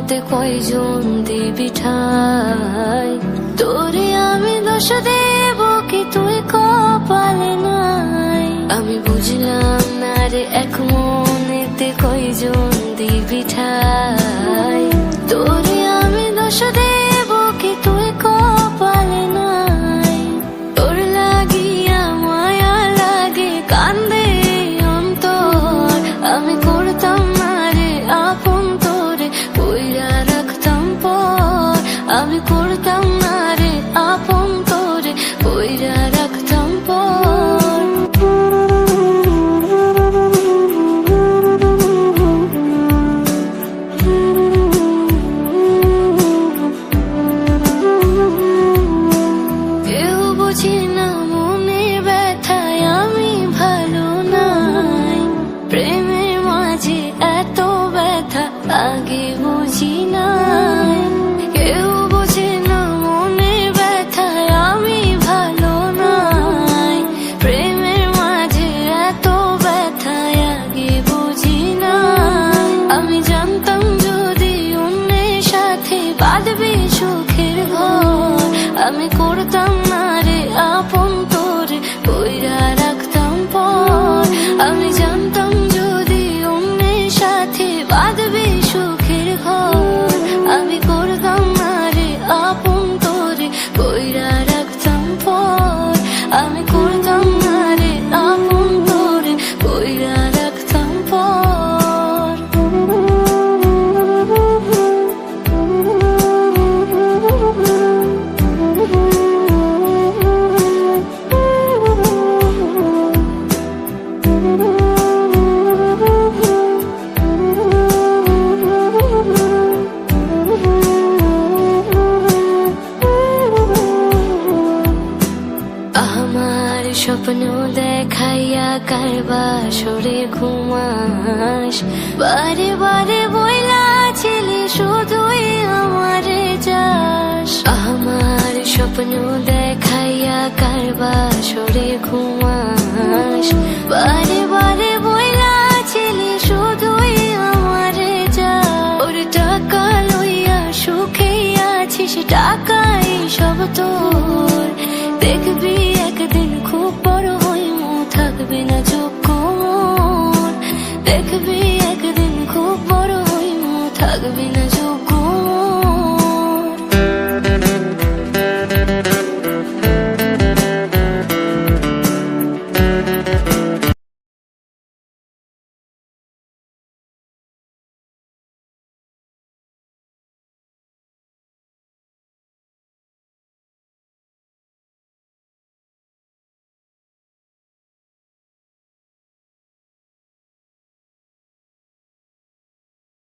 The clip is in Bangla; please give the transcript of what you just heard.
মরতে কয়জন দিবি ঠাই, তোরে আমি দোষ দেব কি তুই কপালে নাই। আমি বুঝলাম না রে এক মনেতে কয়জন দিবি ঠাই, তোরে আমি দোষ দেব কি তুই কপালে নাই। তোর লাগিয়া মায়া লাগে কান্দে অন্তর, আমি করতাম না রে আপন তোরে কইরা রাখতাম পর, আমি করতাম না রে আপন তোরে কইরা রাখতাম পর। কেউ বুঝি না মনে ব্যথায় আমি ভালো নাই, প্রেমের মাঝে এত ব্যথা আগে বুঝি নাই। কেউ বুঝে না মনে ব্যথায় আমি ভালো নাই, প্রেমের মাঝে এত ব্যথায় আগে বুঝি নাই। আমি জানতাম যদি অন্যের সাথে বাঁধবি সুখের ঘর, আমি করতাম না রে আপন তোরে কইরা রাখতাম পর। আমি জানতাম যদি অন্যের সাথে বাঁধবি সুখের ঘর, আমি করতাম না রে আপন তোরে কইরা রাখতাম পর। আমি করতাম না রে আপন তোরে কইরা রাখতাম পর। আমার স্বপ্ন দেখাইয়া কারবার সরে ঘুমাস, বারে বারে বইলা ছিলি শুধুই আমারে যাস। আমার স্বপ্ন দেখাইয়া কারবার সরে ঘুমাস, বারে বারে বইলা ছিলি শুধুই আমারে যাস। ওর টাকা লইয়া সুখে আছিস, টাকাই সব তোর, দেখবি একদিন খুব বড় হইমু, থাকবে না চোখ